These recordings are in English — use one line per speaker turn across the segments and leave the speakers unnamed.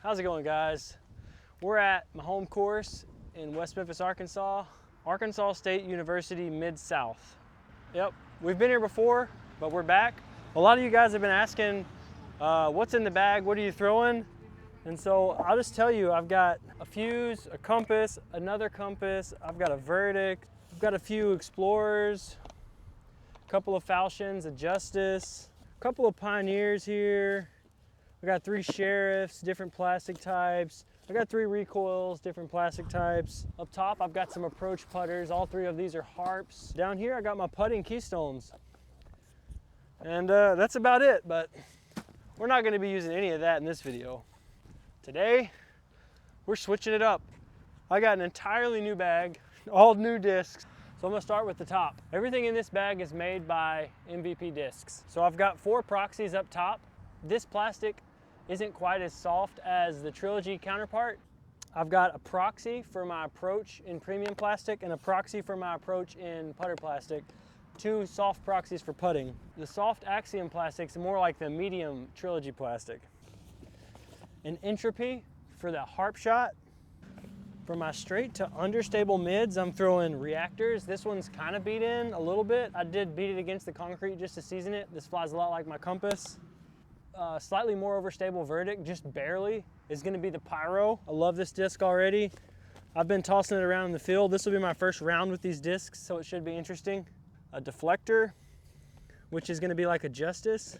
How's it going, guys? We're at my home course in West Memphis, Arkansas, Arkansas State University Mid-South. Yep, we've been here before, but we're back. A lot of you guys have been asking, what's in the bag, what are you throwing? And so I'll just tell you, I've got a fuse, a compass, another compass, I've got a Verdict, I've got a few Explorers, a couple of Falchions, a Justice, a couple of Pioneers here. I got 3 Sheriffs, different plastic types. I got 3 recoils, different plastic types. Up top, I've got some approach putters. All 3 of these are Harps. Down here, I got my putting Keystones. And that's about it, but we're not gonna be using any of that in this video. Today, we're switching it up. I got an entirely new bag, all new discs. So I'm gonna start with the top. Everything in this bag is made by MVP Discs. So I've got 4 proxies up top. This plastic isn't quite as soft as the Trilogy counterpart. I've got a proxy for my approach in premium plastic and a proxy for my approach in putter plastic. 2 soft proxies for putting. The soft Axiom plastic's more like the medium Trilogy plastic. An Entropy for the Harp shot. For my straight to understable mids, I'm throwing Reactors. This one's kind of beat in a little bit. I did beat it against the concrete just to season it. This flies a lot like my compass. Slightly more overstable Verdict, just barely, is gonna be the Pyro. I love this disc already. I've been tossing it around in the field. This will be my first round with these discs, so it should be interesting. A Deflector, which is gonna be like a Justice.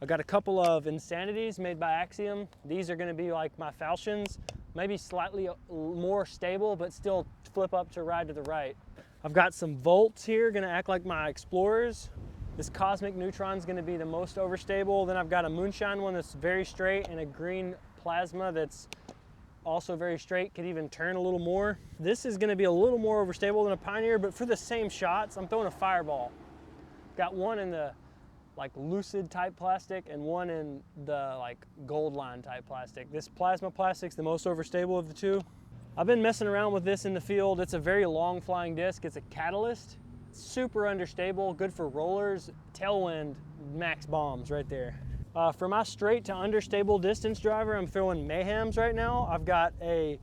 I got a couple of Insanities made by Axiom. These are gonna be like my Falchions, maybe slightly more stable, but still flip up to ride to the right. I've got some Volts here, gonna act like my Explorers. This Cosmic Neutron is going to be the most overstable. Then I've got a Moonshine one that's very straight and a green Plasma that's also very straight, could even turn a little more. This is going to be a little more overstable than a Pioneer, but for the same shots, I'm throwing a Fireball. Got one in the like Lucid type plastic and one in the like Gold Line type plastic. This Plasma plastic's the most overstable of the 2. I've been messing around with this in the field. It's a very long flying disc. It's a Catalyst. Super understable, good for rollers, tailwind, max bombs right there. For my straight to understable distance driver, I'm throwing Mayhems right now. I've got a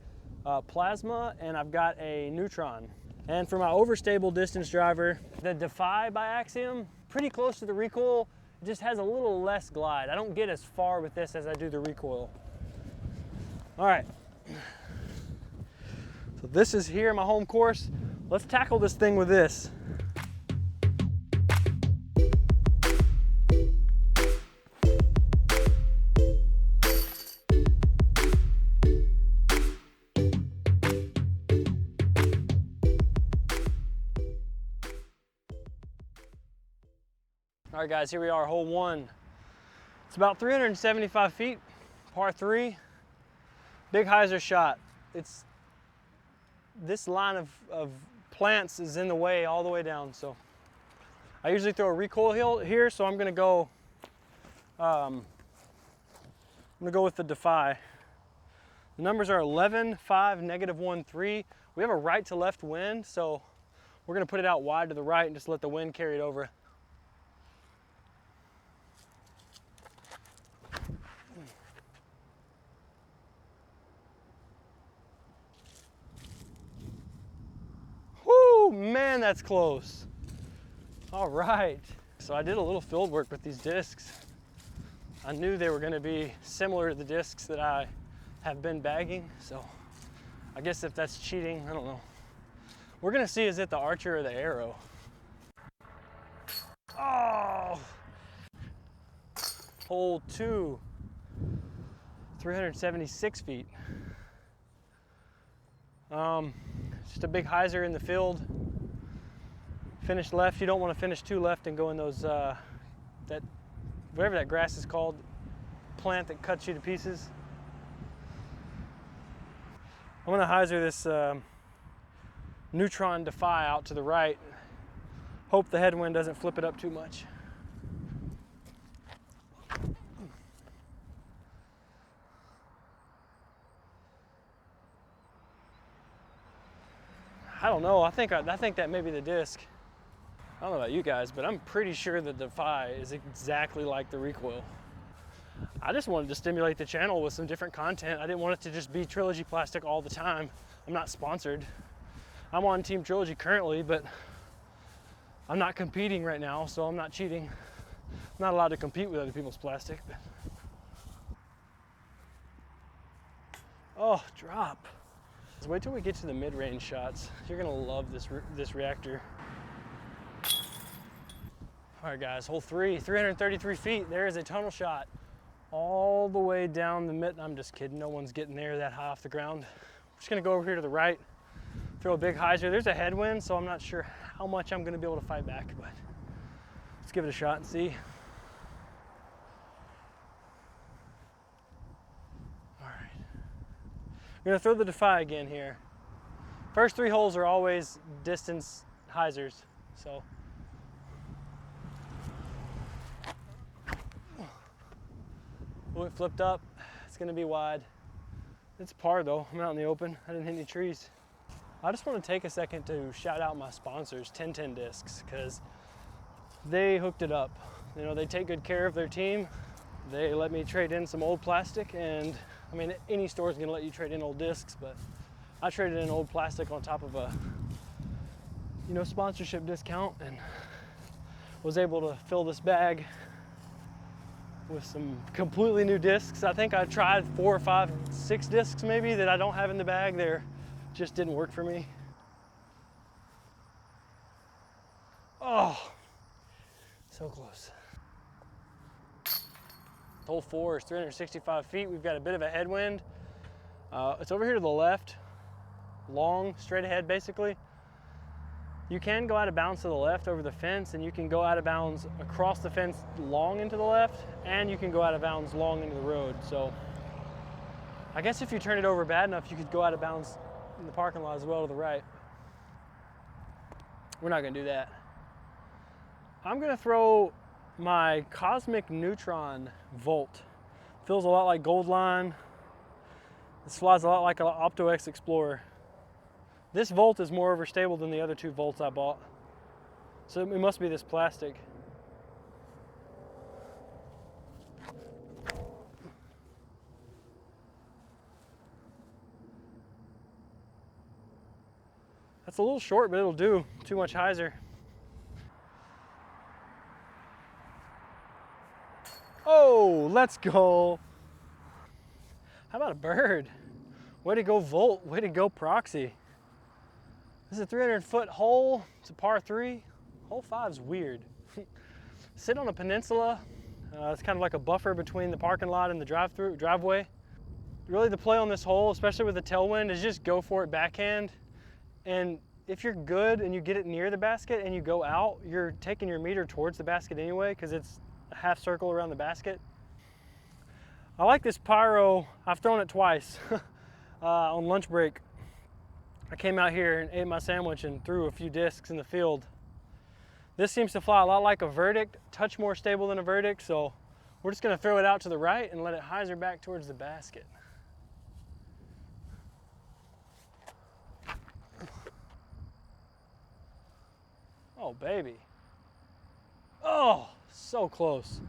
Plasma and I've got a Neutron. And for my overstable distance driver, the Defy by Axiom, pretty close to the recoil, it just has a little less glide. I don't get as far with this as I do the recoil. All right, so this is here, my home course. Let's tackle this thing with this. All right, guys, here we are, hole 1. It's about 375 feet, par 3. Big hyzer shot. It's this line of plants is in the way all the way down, so I usually throw a recoil here, so I'm gonna go with the Defy. The numbers are 11, 5, -1, 3. We have a right to left wind, so we're gonna put it out wide to the right and just let the wind carry it over. Man, that's close. All right, so I did a little field work with these discs. I knew they were going to be similar to the discs that I have been bagging, so I guess if that's cheating, I don't know. We're going to see, is it the Archer or the Arrow? Oh! Hole 2, 376 feet. Just a big hyzer in the field. Finish left. You don't want to finish too left and go in those, whatever that grass is called, plant that cuts you to pieces. I'm going to hyzer this Neutron Defy out to the right. Hope the headwind doesn't flip it up too much. I don't know, I think that may be the disc. I don't know about you guys, but I'm pretty sure the Defy is exactly like the recoil. I just wanted to stimulate the channel with some different content. I didn't want it to just be Trilogy Plastic all the time. I'm not sponsored. I'm on Team Trilogy currently, but I'm not competing right now, so I'm not cheating. I'm not allowed to compete with other people's plastic. But... Oh, drop. Let's wait till we get to the mid-range shots. You're gonna love this reactor. All right, guys, hole 3, 333 feet. There is a tunnel shot all the way down the mid. I'm just kidding, no one's getting there that high off the ground. I'm just gonna go over here to the right, throw a big hyzer. There's a headwind, so I'm not sure how much I'm gonna be able to fight back, but let's give it a shot and see. All right, I'm gonna throw the Defy again here. First 3 holes are always distance hyzers, so. Oh, it flipped up. It's gonna be wide. It's par though. I'm out in the open. I didn't hit any trees. I just want to take a second to shout out my sponsors, 1010 Discs, because they hooked it up. You know, they take good care of their team. They let me trade in some old plastic, and I mean, any store is gonna let you trade in old discs, but I traded in old plastic on top of a, you know, sponsorship discount, and was able to fill this bag with some completely new discs. I think I tried 4 or 5, 6 discs maybe that I don't have in the bag. They just didn't work for me. Oh, so close. Hole 4 is 365 feet. We've got a bit of a headwind. It's over here to the left, long, straight ahead basically. You can go out of bounds to the left over the fence, and you can go out of bounds across the fence long into the left, and you can go out of bounds long into the road. So I guess if you turn it over bad enough, you could go out of bounds in the parking lot as well to the right. We're not gonna do that. I'm gonna throw my Cosmic Neutron Volt. Feels a lot like Goldline. It slides a lot like an Opto-X Explorer. This Volt is more overstable than the other 2 Volts I bought. So it must be this plastic. That's a little short, but it'll do. Too much hyzer. Oh, let's go. How about a bird? Way to go, Volt. Way to go, Proxy. This is a 300-foot hole. It's a par 3. Hole 5 is weird. Sit on a peninsula. It's kind of like a buffer between the parking lot and the driveway. Really, the play on this hole, especially with the tailwind, is just go for it backhand. And if you're good and you get it near the basket and you go out, you're taking your meter towards the basket anyway, because it's a half circle around the basket. I like this Pyro. I've thrown it twice on lunch break. I came out here and ate my sandwich and threw a few discs in the field. This seems to fly a lot like a Verdict, touch more stable than a Verdict, so we're just gonna throw it out to the right and let it hyzer back towards the basket. Oh, baby. Oh, so close.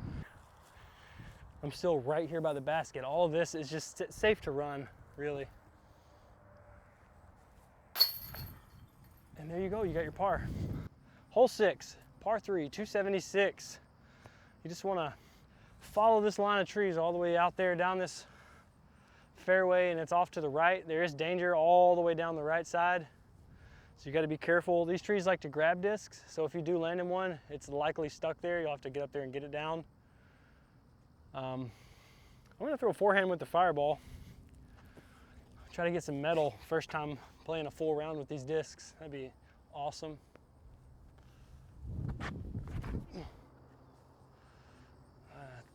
I'm still right here by the basket. All of this is just safe to run, really. And there you go, you got your par. Hole 6, par 3, 276. You just wanna follow this line of trees all the way out there down this fairway, and it's off to the right. There is danger all the way down the right side. So you gotta be careful. These trees like to grab discs, so if you do land in one, it's likely stuck there. You'll have to get up there and get it down. I'm gonna throw a forehand with the Fireball. Try to get some metal first time playing a full round with these discs. That'd be awesome.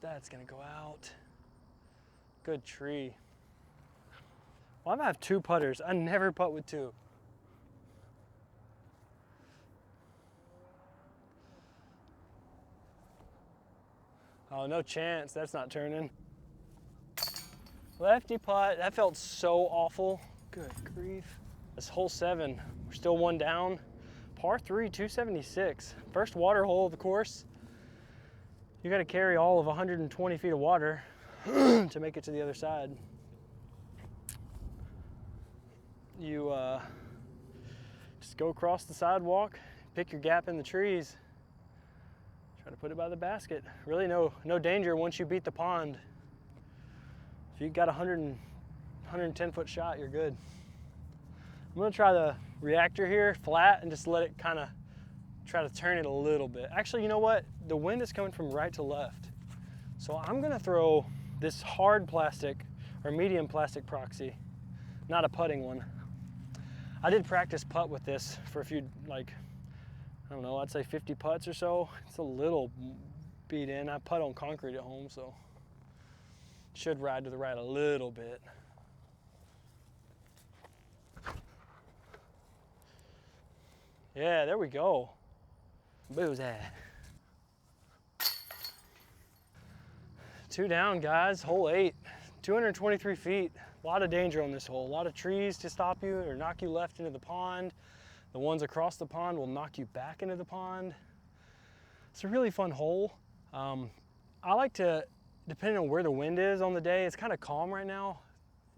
That's gonna go out. Good tree. Well, I have 2 putters. I never putt with 2. Oh, no chance. That's not turning. Lefty putt. That felt so awful. Good grief. This hole 7. We're still 1 down. Par 3, 276. First water hole of the course. You got to carry all of 120 feet of water. to make it to the other side. You just go across the sidewalk, pick your gap in the trees, try to put it by the basket. Really no danger once you beat the pond. If you got a 110 foot shot, you're good. I'm gonna try the reactor here flat and just let it kind of try to turn it a little bit. Actually, you know what? The wind is coming from right to left. So I'm gonna throw this hard plastic or medium plastic proxy, not a putting one. I did practice putt with this for a few, like, I don't know, I'd say 50 putts or so. It's a little beat in. I putt on concrete at home, so should ride to the right a little bit. Yeah, there we go. Booze that. 2 down, guys. Hole 8, 223 feet. A lot of danger on this hole. A lot of trees to stop you or knock you left into the pond. The ones across the pond will knock you back into the pond. It's a really fun hole. I like to, depending on where the wind is on the day, it's kind of calm right now.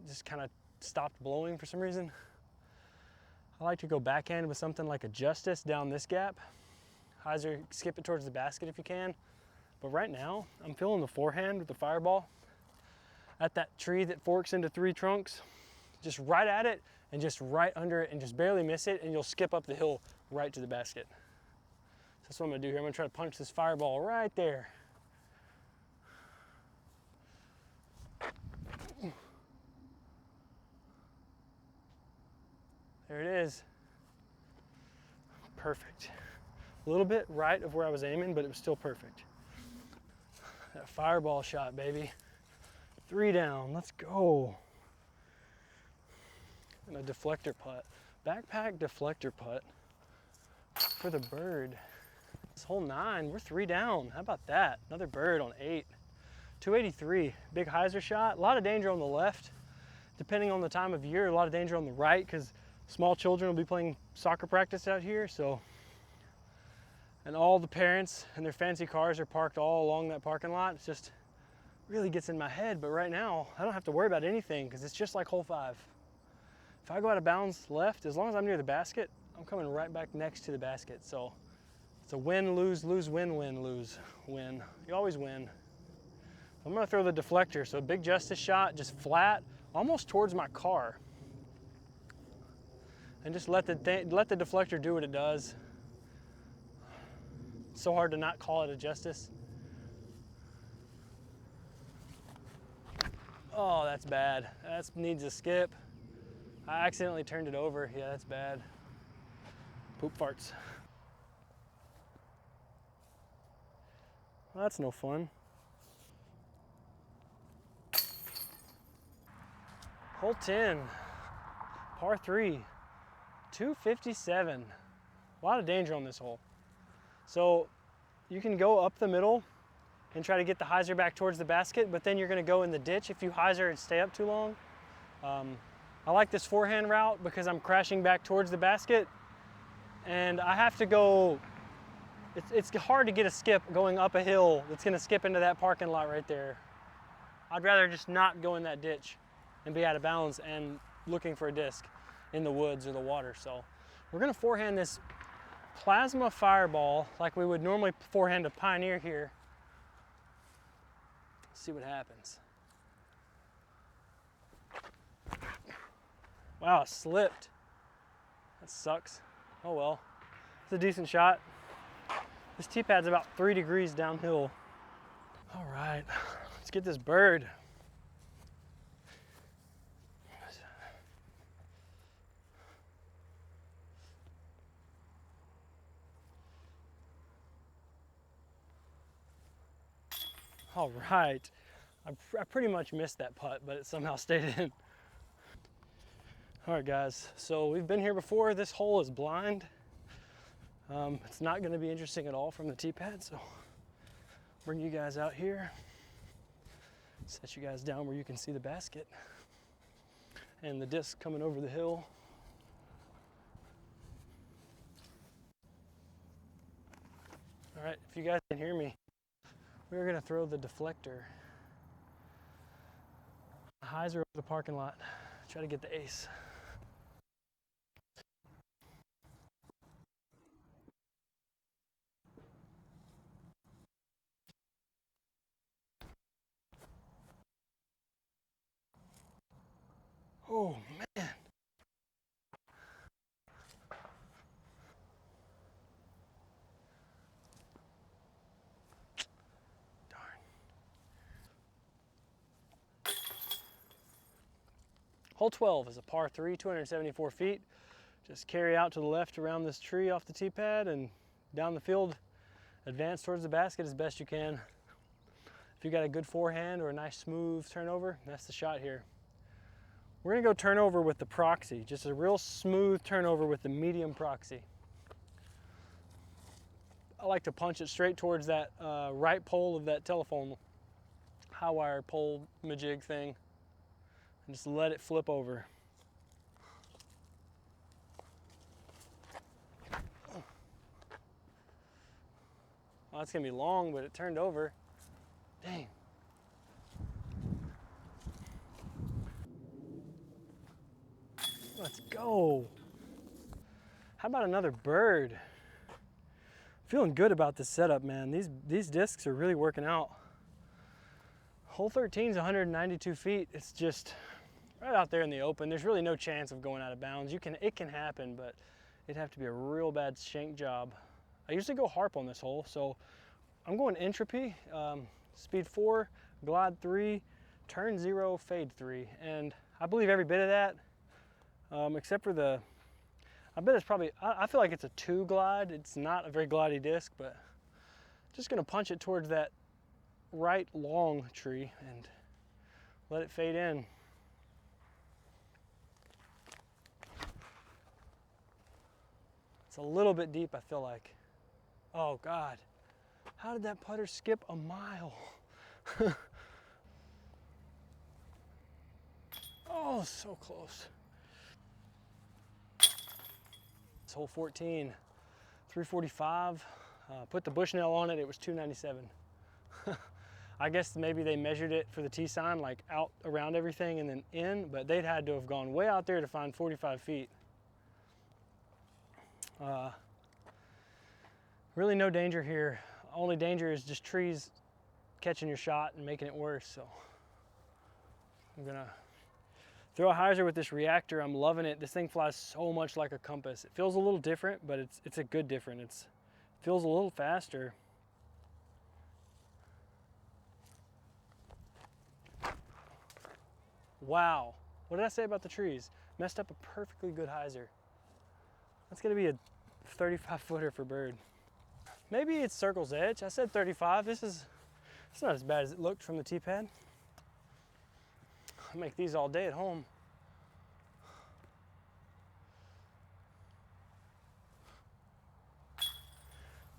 It just kind of stopped blowing for some reason. I like to go backhand with something like a Justice down this gap. Hyzer, skip it towards the basket if you can. But right now, I'm feeling the forehand with the Fireball at that tree that forks into 3 trunks. Just right at it and just right under it and just barely miss it, and you'll skip up the hill right to the basket. So that's what I'm gonna do here. I'm gonna try to punch this Fireball right there. There it is. Perfect. A little bit right of where I was aiming, but it was still perfect. That Fireball shot, baby. 3 down, let's go. And a deflector putt. Backpack deflector putt for the bird. This hole 9, we're 3 down. How about that? Another bird on 8. 283, big Hyzer shot. A lot of danger on the left. Depending on the time of year, a lot of danger on the right because small children will be playing soccer practice out here, so. And all the parents and their fancy cars are parked all along that parking lot. It's just really gets in my head, but right now I don't have to worry about anything because it's just like hole 5. If I go out of bounds left, as long as I'm near the basket, I'm coming right back next to the basket. So it's a win, lose, lose, win, win, lose, win. You always win. I'm gonna throw the deflector. So a big Justice shot, just flat, almost towards my car. And just let the deflector do what it does. It's so hard to not call it a Justice. Oh, that's bad. That needs a skip. I accidentally turned it over. Yeah, that's bad. Poop farts. Well, that's no fun. Hole 10, par 3, 257. A lot of danger on this hole. So you can go up the middle and try to get the Hyzer back towards the basket, but then you're gonna go in the ditch if you Hyzer and stay up too long. I like this forehand route because I'm crashing back towards the basket and I have to go, it's hard to get a skip going up a hill that's gonna skip into that parking lot right there. I'd rather just not go in that ditch and be out of bounds and looking for a disc in the woods or the water. So we're gonna forehand this Plasma Fireball like we would normally forehand a Pioneer here. Let's see what happens. Wow, it slipped. That sucks. Oh well. It's a decent shot. This tee pad's about 3 degrees downhill. All right, let's get this bird. All right, I pretty much missed that putt, but it somehow stayed in. All right, guys, so we've been here before. This hole is blind. It's not gonna be interesting at all from the tee pad, so bring you guys out here, set you guys down where you can see the basket and the disc coming over the hill. All right, if you guys can hear me, we're gonna throw the deflector hyzer over the parking lot. Try to get the ace. Oh man. Darn. Hole 12 is a par 3, 274 feet. Just carry out to the left around this tree off the tee pad and down the field, advance towards the basket as best you can. If you got a good forehand or a nice smooth turnover, that's the shot here. We're gonna go turnover with the proxy, just a real smooth turnover with the medium proxy. I like to punch it straight towards that right pole of that telephone high wire pole majig thing and just let it flip over. Well, that's gonna be long, but it turned over. Dang. Let's go. How about another bird? Feeling good about this setup, man. These discs are really working out. Hole 13 is 192 feet. It's just right out there in the open. There's really no chance of going out of bounds. It can happen, but it'd have to be a real bad shank job. I usually go harp on this hole, so I'm going entropy, speed 4, glide 3, turn 0, fade 3, and I believe every bit of that, except for I bet it's probably, I feel like it's a 2 glide. It's not a very glidey disc, but just gonna punch it towards that right long tree and let it fade in. It's a little bit deep, I feel like. Oh God, how did that putter skip a mile? Oh, so close. It's hole 14, 345. Put the Bushnell on it, it was 297. I guess maybe they measured it for the T sign, like out around everything and then in, but they'd had to have gone way out there to find 45 feet. Really no danger here. Only danger is just trees catching your shot and making it worse. So I'm gonna throw a hyzer with this reactor. I'm loving it. This thing flies so much like a compass. It feels a little different, but it's a good different. It feels a little faster. Wow. What did I say about the trees? Messed up a perfectly good hyzer. That's gonna be a 35 footer for bird. Maybe it's circle's edge. I said 35. It's not as bad as it looked from the tee pad. I make these all day at home.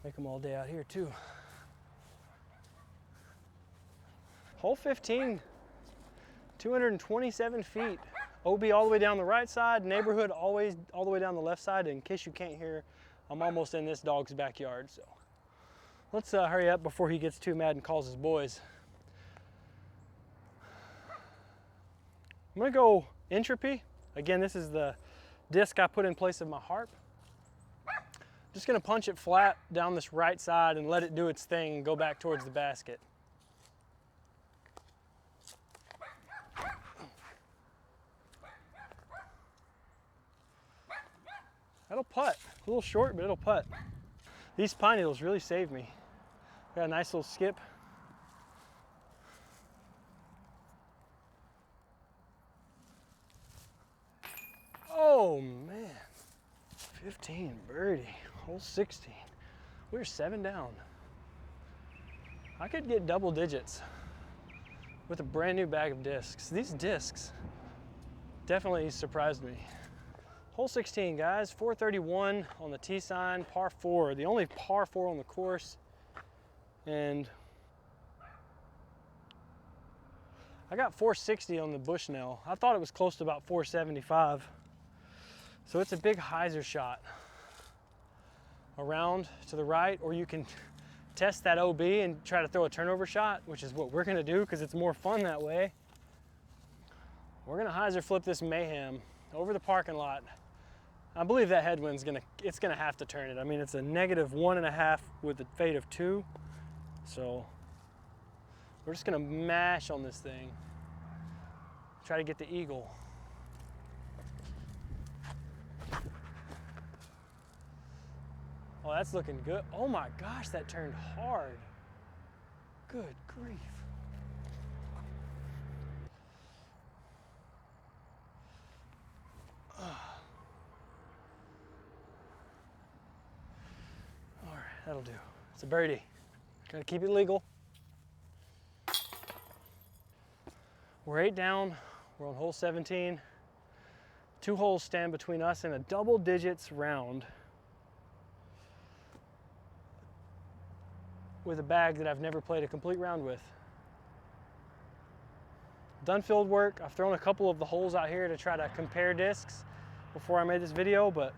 Make them all day out here too. Hole 15, 227 feet. OB all the way down the right side, neighborhood always all the way down the left side. In case you can't hear, I'm almost in this dog's backyard. So let's hurry up before he gets too mad and calls his boys. I'm gonna go entropy. Again, this is the disc I put in place of my harp. Just gonna punch it flat down this right side and let it do its thing and go back towards the basket. That'll putt. A little short, but it'll putt. These pine needles really saved me. Got a nice little skip. Oh man, 15 birdie, hole 16. We're 7 down. I could get double digits with a brand new bag of discs. These discs definitely surprised me. Hole 16, guys, 431 on the tee sign, par 4, the only par 4 on the course. And I got 460 on the Bushnell. I thought it was close to about 475. So it's a big hyzer shot. Around to the right, or you can test that OB and try to throw a turnover shot, which is what we're gonna do because it's more fun that way. We're gonna hyzer flip this mayhem over the parking lot. I believe that headwind's it's gonna have to turn it. I mean, it's a -1.5 with a fade of 2. So we're just gonna mash on this thing. Try to get the eagle. Oh, that's looking good. Oh my gosh, that turned hard. Good grief. All right, that'll do. It's a birdie. Gotta keep it legal. We're 8 down. We're on hole 17. 2 holes stand between us and a double digits round with a bag that I've never played a complete round with. Done field work. I've thrown a couple of the holes out here to try to compare discs before I made this video, but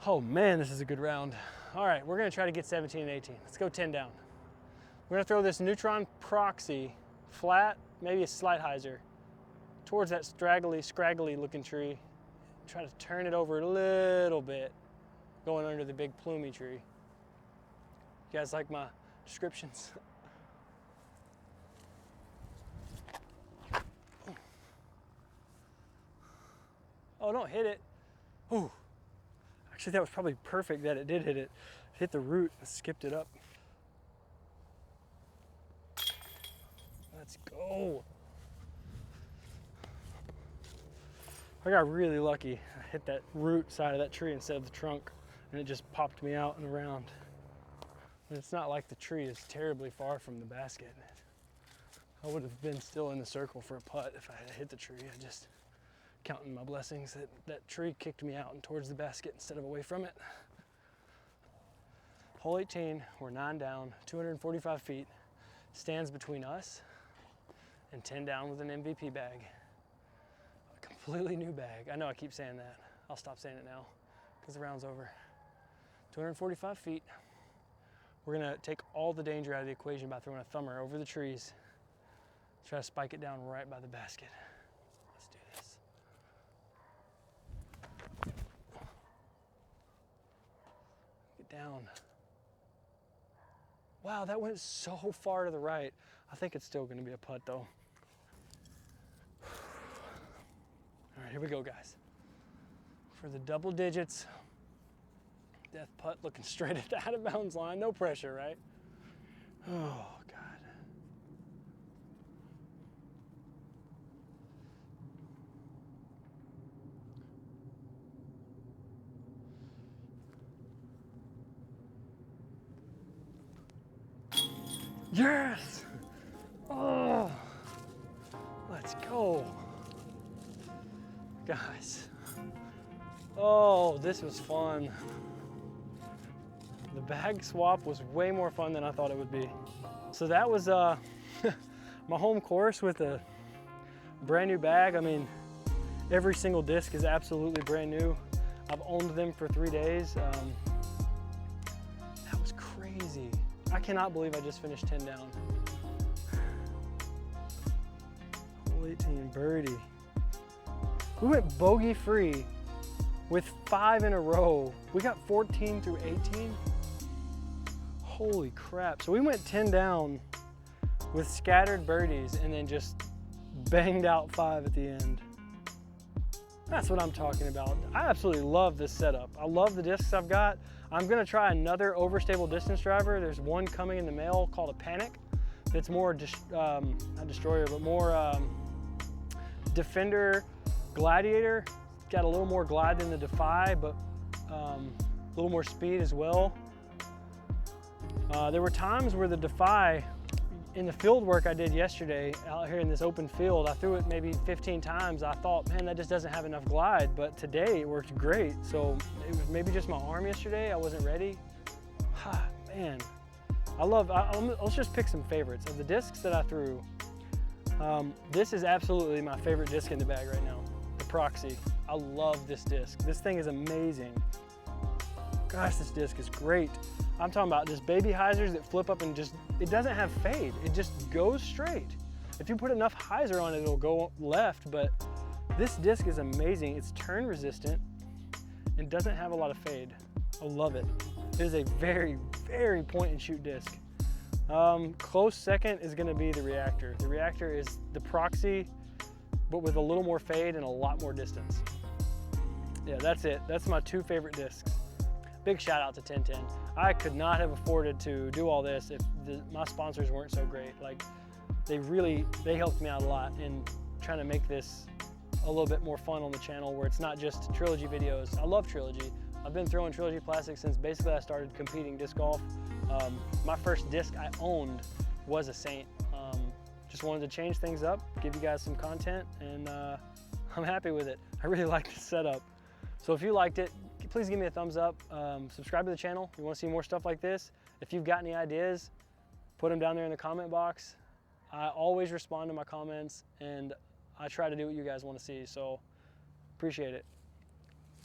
oh man, this is a good round. All right, we're gonna try to get 17 and 18. Let's go 10 down. We're gonna throw this Neutron Proxy flat, maybe a slight hyzer, towards that scraggly looking tree. Try to turn it over a little bit, going under the big plumy tree. You guys like my descriptions? Oh, don't hit it. Ooh. Actually, that was probably perfect that it did hit it. It hit the root and skipped it up. Let's go. I got really lucky. I hit that root side of that tree instead of the trunk, and it just popped me out and around. And it's not like the tree is terribly far from the basket. I would have been still in the circle for a putt if I had hit the tree. I just counting my blessings that that tree kicked me out and towards the basket instead of away from it. Hole 18, we're 9 down, 245 feet. Stands between us and 10 down with an MVP bag. A completely new bag. I know I keep saying that. I'll stop saying it now because the round's over. 245 feet. We're gonna take all the danger out of the equation by throwing a thumber over the trees. Try to spike it down right by the basket. Let's do this. Get down. Wow, that went so far to the right. I think it's still gonna be a putt though. All right, here we go, guys. For the double digits, death putt looking straight at the out of bounds line. No pressure, right? Oh, God. Yes! Oh, let's go. Guys. Oh, this was fun. The bag swap was way more fun than I thought it would be. So that was my home course with a brand new bag. I mean, every single disc is absolutely brand new. I've owned them for 3 days. That was crazy. I cannot believe I just finished 10 down. Hole 18, birdie. We went bogey free with 5 in a row. We got 14 through 18. Holy crap. So we went 10 down with scattered birdies and then just banged out 5 at the end. That's what I'm talking about. I absolutely love this setup. I love the discs I've got. I'm gonna try another overstable distance driver. There's one coming in the mail called a Panic. It's more, not Destroyer, but more Defender Gladiator. It's got a little more glide than the Defy, but a little more speed as well. There were times where the Defy, in the field work I did yesterday out here in this open field, I threw it maybe 15 times. I thought, man, that just doesn't have enough glide, but today it worked great. So it was maybe just my arm yesterday. I wasn't ready. Man, let's just pick some favorites. Of the discs that I threw, this is absolutely my favorite disc in the bag right now, the Proxy. I love this disc. This thing is amazing. Gosh, this disc is great. I'm talking about just baby hyzers that flip up and just, it doesn't have fade. It just goes straight. If you put enough hyzer on it, it'll go left, but this disc is amazing. It's turn resistant and doesn't have a lot of fade. I love it. It is a very, very point and shoot disc. Close second is gonna be the Reactor. The Reactor is the proxy, but with a little more fade and a lot more distance. Yeah, that's it. That's my 2 favorite discs. Big shout out to 1010. I could not have afforded to do all this if my sponsors weren't so great. Like, they helped me out a lot in trying to make this a little bit more fun on the channel, where it's not just Trilogy videos. I love Trilogy. I've been throwing Trilogy plastic since basically I started competing disc golf. My first disc I owned was a Saint. Just wanted to change things up, give you guys some content, and I'm happy with it. I really like the setup. So if you liked it, please give me a thumbs up. Subscribe to the channel if you want to see more stuff like this. If you've got any ideas, put them down there in the comment box. I always respond to my comments, and I try to do what you guys want to see, so appreciate it.